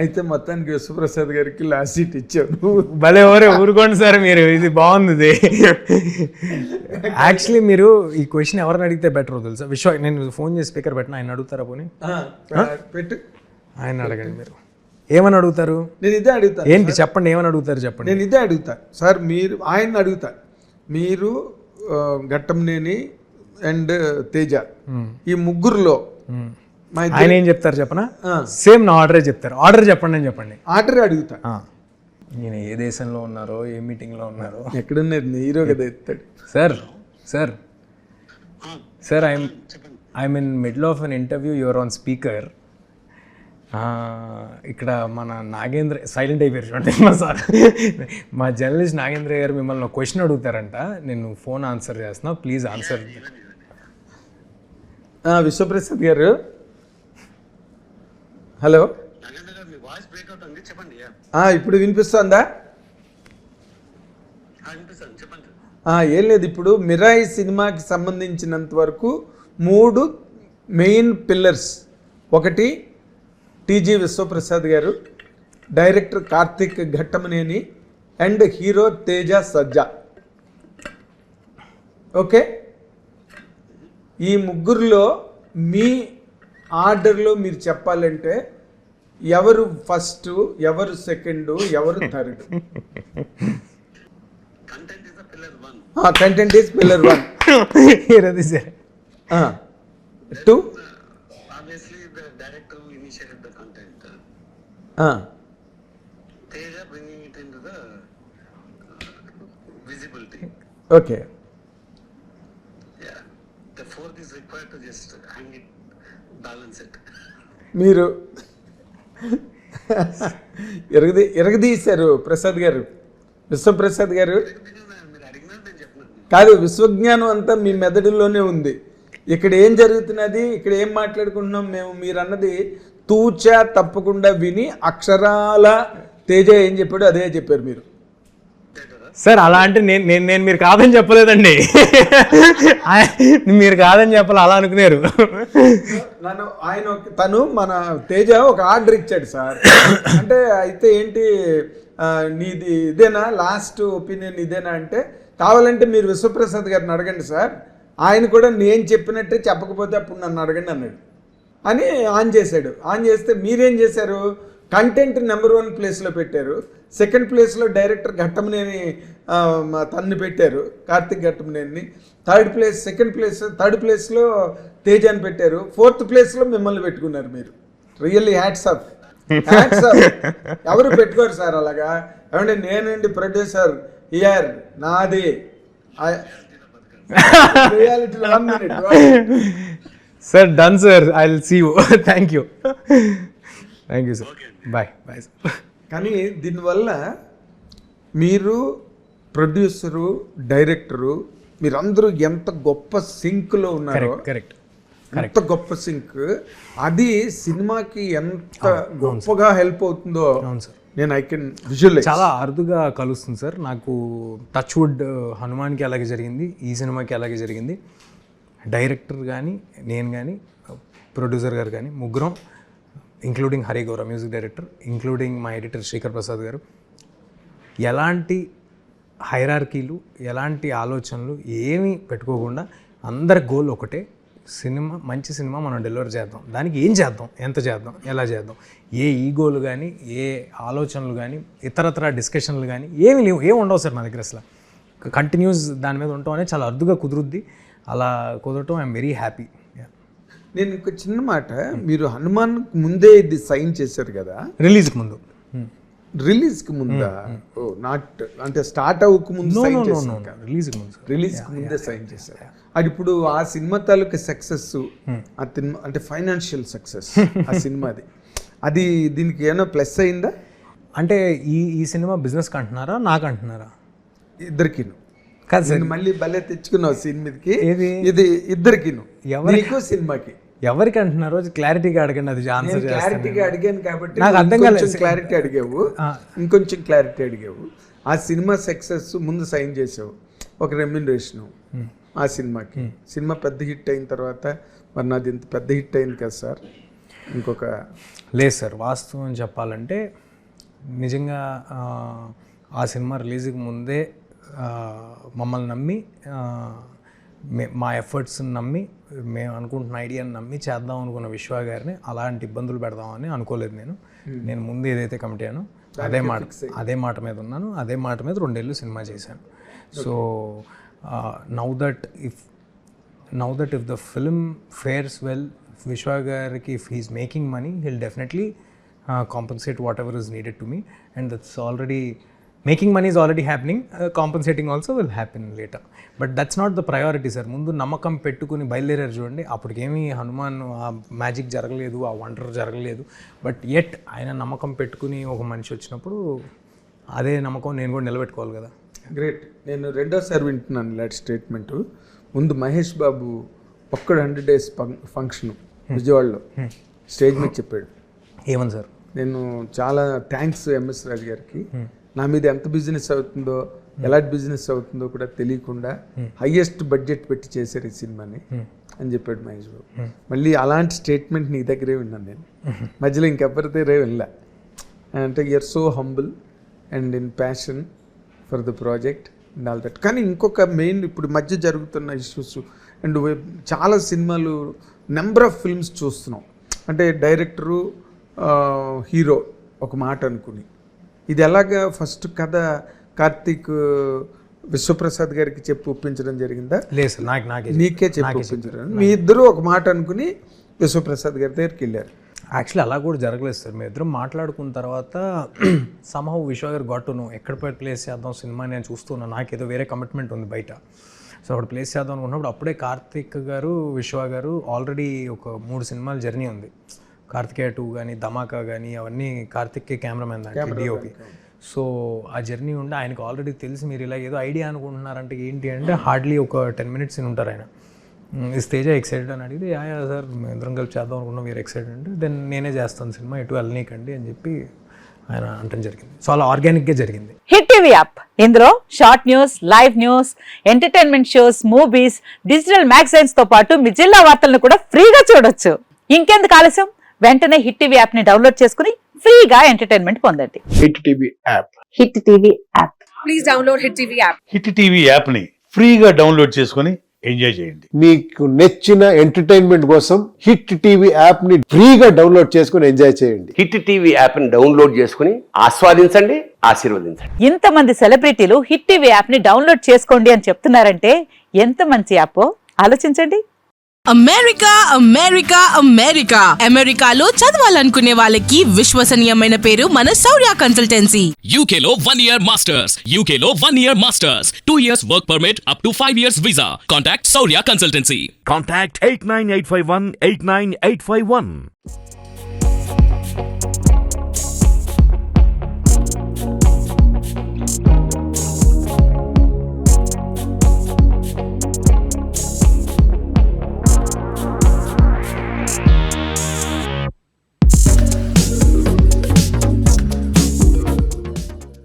అయితే మొత్తానికి విశ్వప్రసాద్ గారికి లాస్ట్ సీట్ ఇచ్చావు. భలే ఎవరే ఊరుకోండి సార్ మీరు, ఇది బాగుంది. యాక్చువల్లీ మీరు ఈ క్వశ్చన్ ఎవరిని అడిగితే బెటర్ తెలుసా? నేను ఫోన్ చేసి స్పీకర్ పెట్టిన, ఆయన అడుగుతారా పోనీ? పెట్టు, ఆయన అడగండి. మీరు ఏమని అడుగుతారు? నేను ఇదే అడుగుతా. ఏంటి చెప్పండి, ఏమని అడుగుతారు చెప్పండి. నేను ఇదే అడుగుతా సార్, మీరు ఆయన అడుగుతా. మీరు ఘట్టంనేని అండ్ తేజ ఈ ముగ్గురులో ఆయన ఏం చెప్తారు చెప్పనా? సేమ్ నా ఆర్డరే చెప్తారు. ఆర్డర్ చెప్పండి అని చెప్పండి. ఆర్డర్ అడుగుతా. నేను ఏ దేశంలో ఉన్నారో, ఏ మీటింగ్లో ఉన్నారో, ఎక్కడున్నారు హీరో కదా ఎత్తాడు. Sir I'm in middle of an interview, your on speaker. ఇక్కడ మన నాగేంద్ర సైలెంట్ అయిపోయారు చూడండి సార్. మా జర్నలిస్ట్ నాగేంద్ర గారు మిమ్మల్ని ఒక క్వశ్చన్ అడుగుతారంట, నేను ఫోన్ ఆన్సర్ చేస్తున్నా, ప్లీజ్ ఆన్సర్. విశ్వప్రసాద్ గారు, హలో. ఇప్పుడు వినిపిస్తుందా? ఏం లేదు, ఇప్పుడు మిరాయి సినిమాకి సంబంధించినంత వరకు 3 మెయిన్ పిల్లర్స్. ఒకటి టీజీ విశ్వప్రసాద్ గారు, director Karthik Ghattamaneni and hero Teja Sajja. Okay, ఈ ముగ్గురులో మీ ఆర్డర్లో మీరు చెప్పాలంటే ఎవరు ఫస్ట్, ఎవరు సెకండ్, ఎవరు third? Content is pillar 1. 2 Teja bringing it into the visibility. Okay. Yeah. The fourth is required to just hang it, balance it. మీరు ఎరగదీశారు ప్రసాద్ గారు, విశ్వప్రసాద్ గారు. కాదు, విశ్వజ్ఞానం అంతా మీ మెదడులోనే ఉంది. ఇక్కడ ఏం జరుగుతున్నది, ఇక్కడ ఏం మాట్లాడుకుంటున్నాం మేము, మీరు అన్నది తూచా తప్పకుండా విని అక్షరాల తేజ ఏం చెప్పాడు అదే చెప్పారు మీరు. సార్ అలా అంటే నేను మీరు కాదని చెప్పలేదండి. మీరు కాదని చెప్పాలి అలా అనుకున్నారు. తను మన తేజ ఒక ఆర్డర్ ఇచ్చాడు సార్. అంటే అయితే ఏంటి నీది ఇదేనా, లాస్ట్ ఒపీనియన్ ఇదేనా అంటే, కావాలంటే మీరు విశ్వప్రసాద్ గారిని అడగండి సార్, ఆయన కూడా నేను చెప్పినట్టే చెప్పకపోతే అప్పుడు నన్ను అడగండి అన్నాడు అని ఆన్ చేశాడు. ఆన్ చేస్తే మీరేం చేశారు, కంటెంట్ నెంబర్ 1 ప్లేస్లో పెట్టారు, సెకండ్ ప్లేస్లో డైరెక్టర్ ఘట్టమనేని తన్ని పెట్టారు, కార్తిక్ ఘట్టమనేని. థర్డ్ ప్లేస్లో తేజాన్ని పెట్టారు, 4th ప్లేస్లో మిమ్మల్ని పెట్టుకున్నారు మీరు. Really hats off. ఎవరు పెట్టుకోరు సార్ అలాగా. ఏమంటే నేనండి ప్రొడ్యూసర్ ఇయర్ నాది రియాలిటీలో 1 minute. Sir done sir, I will see you. Thank you sir, bye sir. కానీ దీనివల్ల మీరు ప్రొడ్యూసరు, డైరెక్టరు, మీరందరూ ఎంత గొప్ప సింక్లో ఉన్నారో, ఎంత గొప్ప సింక్, అది సినిమాకి ఎంత గొప్పగా హెల్ప్ అవుతుందో నేను ఐ కెన్ విజువలైజ్. చాలా అరుదుగా కలుస్తుంది సార్ నాకు. టచ్ వుడ్ హనుమాన్కి అలాగే జరిగింది, ఈ సినిమాకి అలాగే జరిగింది. డైరెక్టర్ కానీ, నేను కానీ, ప్రొడ్యూసర్ గారు కానీ, ముగ్గురం, including Hari Gaura music director, including మా ఎడిటర్ శ్రీకర్ ప్రసాద్ గారు, ఎలాంటి హైరార్కీలు, ఎలాంటి ఆలోచనలు ఏమీ పెట్టుకోకుండా అందరి గోల్ ఒకటే, సినిమా మంచి సినిమా మనం డెలివర్ చేద్దాం. దానికి ఏం చేద్దాం, ఎంత చేద్దాం, ఎలా చేద్దాం, ఏ ఈగోలు కానీ, ఏ ఆలోచనలు కానీ, ఇతరత్ర డిస్కషన్లు కానీ ఏమి లేవు, ఏమి ఉండవు సార్ మా దగ్గర. అసలు కంటిన్యూస్ దాని మీద ఉండటం అనేది చాలా అరుదుగా కుదురుద్ది. అలా కుదరటం ఐఎమ్ వెరీ హ్యాపీ. నేను ఒక చిన్న మాట, మీరు హనుమాన్ ముందే ఇది సైన్ చేశారు కదా, రిలీజ్కి ముందు. రిలీజ్కి ముందా? నాట్ అంటే స్టార్ట్ అవ్వక ముందు సైన్ చేశారు, రిలీజ్కి ముందే సైన్ చేశారు. అది ఇప్పుడు ఆ సినిమా తాలూకా సక్సెస్, అంటే ఫైనాన్షియల్ సక్సెస్ ఆ సినిమాది, అది దీనికి ఏమైనా ప్లస్ అయిందా? అంటే ఈ సినిమా బిజినెస్కి అంటున్నారా, నాకు అంటున్నారా? ఇద్దరికి. మళ్ళీ భలే తెచ్చుకున్నావు సీన్ మీదకి. ఇది ఇద్దరికి, ఎవరికి సినిమాకి, ఎవరికి అంటున్నారో క్లారిటీగా అడగండి. అది ఆన్సర్ క్లారిటీగా అడిగాను కాబట్టి నాకు అర్థం కాలేదు. క్లారిటీ అడిగావు, ఇంకొంచెం క్లారిటీ అడిగావు. ఆ సినిమా సక్సెస్ ముందు సైన్ చేసావు ఒక రెమ్యునరేషన్ ఆ సినిమాకి. సినిమా పెద్ద హిట్ అయిన తర్వాత మరి నాది ఇంత పెద్ద హిట్ అయింది కదా సార్. ఇంకొక లేదు సార్, వాస్తవం చెప్పాలంటే నిజంగా ఆ సినిమా రిలీజ్కి ముందే మమ్మల్ని నమ్మి మా ఎఫర్ట్స్ని నమ్మి మేము అనుకుంటున్న ఐడియాని నమ్మి చేద్దాం అనుకున్న విశ్వ గారిని అలాంటి ఇబ్బందులు పెడదామని అనుకోలేదు. నేను ముందు ఏదైతే కమిటీ అయ్యానో అదే మాట మీద ఉన్నాను, అదే మాట మీద 2 ఏళ్ళు సినిమా చేశాను. So now that if the film fares well, విశ్వ గారికి if he's making money heal definitely compensate whatever is needed to me, and that's already making money is already happening, compensating also will happen later, but that's not the priority sir. ముందు నమ్మకం పెట్టుకుని బయలుదేరారు చూడండి, అప్పటికేమీ హనుమాన్ ఆ magic జరగలేదు, ఆ wonder జరగలేదు, but at ఆయన నమ్మకం పెట్టుకుని ఒక మనిషి వచ్చినప్పుడు అదే నమ్మకం నేను కూడా నిలబెట్టుకోవాలి కదా. గ్రేట్. నేను రెండోసారి వింటున్నాను ఇలాంటి స్టేట్మెంట్. ముందు మహేష్ బాబు ఒక్కడు 100 days ఫంక్షన్ విజయవాడలో స్టేజ్ మీద చెప్పాడు. ఏమని సార్? నేను చాలా థ్యాంక్స్ ఎంఎస్ రాజు గారికి, నా మీద ఎంత బిజినెస్ అవుతుందో ఎలాంటి బిజినెస్ అవుతుందో కూడా తెలియకుండా హైయెస్ట్ బడ్జెట్ పెట్టి చేశారు ఈ సినిమాని అని చెప్పాడు మహేష్ బాబు. మళ్ళీ అలాంటి స్టేట్మెంట్ నీ దగ్గరే విన్నాను నేను, మధ్యలో ఇంకెవరి దగ్గరే వినలే. అంటే you're so humble and in passion for the project and all that. కానీ ఇంకొక మెయిన్ ఇప్పుడు మధ్య జరుగుతున్న ఇష్యూస్ అండ్ చాలా సినిమాలు నెంబర్ ఆఫ్ ఫిల్మ్స్ చూస్తున్నాం, అంటే డైరెక్టరు హీరో ఒక మాట అనుకుని, ఇది ఎలాగా ఫస్ట్ కథ కార్తీక్ విశ్వప్రసాద్ గారికి చెప్పి ఒప్పించడం జరిగిందా? లేదు సార్, నీకే చెప్పి ఒప్పించడం. మీ ఇద్దరు ఒక మాట అనుకుని విశ్వప్రసాద్ గారి దగ్గరికి వెళ్ళారు. యాక్చువల్లీ అలా కూడా జరగలేదు సార్. మేము ఇద్దరం మాట్లాడుకున్న తర్వాత సమ్హౌ విశ్వ గారు గట్టు నువ్వు ఎక్కడ ప్లేస్ చేద్దాం సినిమా నేను చూస్తున్నాను, నాకేదో వేరే కమిట్మెంట్ ఉంది బయట, సో అక్కడ ప్లేస్ చేద్దాం అనుకున్నప్పుడు అప్పుడే కార్తీక్ గారు విశ్వ గారు ఆల్రెడీ ఒక 3 సినిమాల జర్నీ ఉంది. కార్తికేయ 2 కానీ ధమాకా కానీ అవన్నీ కార్తిక్కే కెమెరామెన్ దాంట్లో డిఓపి. సో ఆ జర్నీ ఉండి ఆయనకు ఆల్రెడీ తెలిసి మీరు ఇలా ఏదో ఐడియా అనుకుంటున్నారంటే ఏంటి అంటే హార్డ్లీ ఒక 10 minutes ఉంటారు ఆయన. ఇస్ తేజ ఎక్సైటెడ్ అని అడిగితే యా సార్ మేము ఇద్దరం కలిపి చేద్దాం అనుకున్నాం, మీరు ఎక్సైటెడ్ అంటే దెన్ నేనే చేస్తాను సినిమా, ఎటు వెళ్ళనీకండి అని చెప్పి ఆయన అంటం జరిగింది. సో అలా ఆర్గానిక్గా జరిగింది. హిట్ టీవీ యాప్, ఇందులో short news, live news, entertainment shows, movies, digital magazines తో పాటు మీ జిల్లా వార్తలను కూడా ఫ్రీగా చూడొచ్చు. ఇంకెందుకు ఆలస్యం, వెంటనే హిట్ టీవీ యాప్ ని డౌన్లోడ్ చేసుకుని ఫ్రీగా ఎంటర్టైన్మెంట్ పొందండి. Hit TV app. Hit TV app. Please download hit TV app. Hit TV app ని ఫ్రీగా డౌన్లోడ్ చేసుకొని ఎంజాయ్ చేయండి. మీకు నచ్చిన ఎంటర్టైన్మెంట్ కోసం హిట్ టీవీ యాప్ ని ఫ్రీగా డౌన్లోడ్ చేసుకొని ఎంజాయ్ చేయండి. హిట్ టీవీ యాప్ ని డౌన్లోడ్ చేసుకుని ఆస్వాదించండి, ఆశీర్వదించండి. ఇంతమంది సెలబ్రిటీలు హిట్ టీవీ యాప్ ని డౌన్లోడ్ చేసుకోండి అని చెప్తున్నారంటే ఎంత మంచి యాప్ ఆలోచించండి. అమెరికా అమెరికా అమెరికా అమెరికాలో చదవాలనుకునే వాళ్ళకి విశ్వసనీయమైన పేరు మన శౌర్య కన్సల్టెన్సీ. UK లో 1 year masters, UK లో 1 year masters, 2 years work permit up to 5 years visa. Contact Saurya Consultancy. Contact 89851 89851.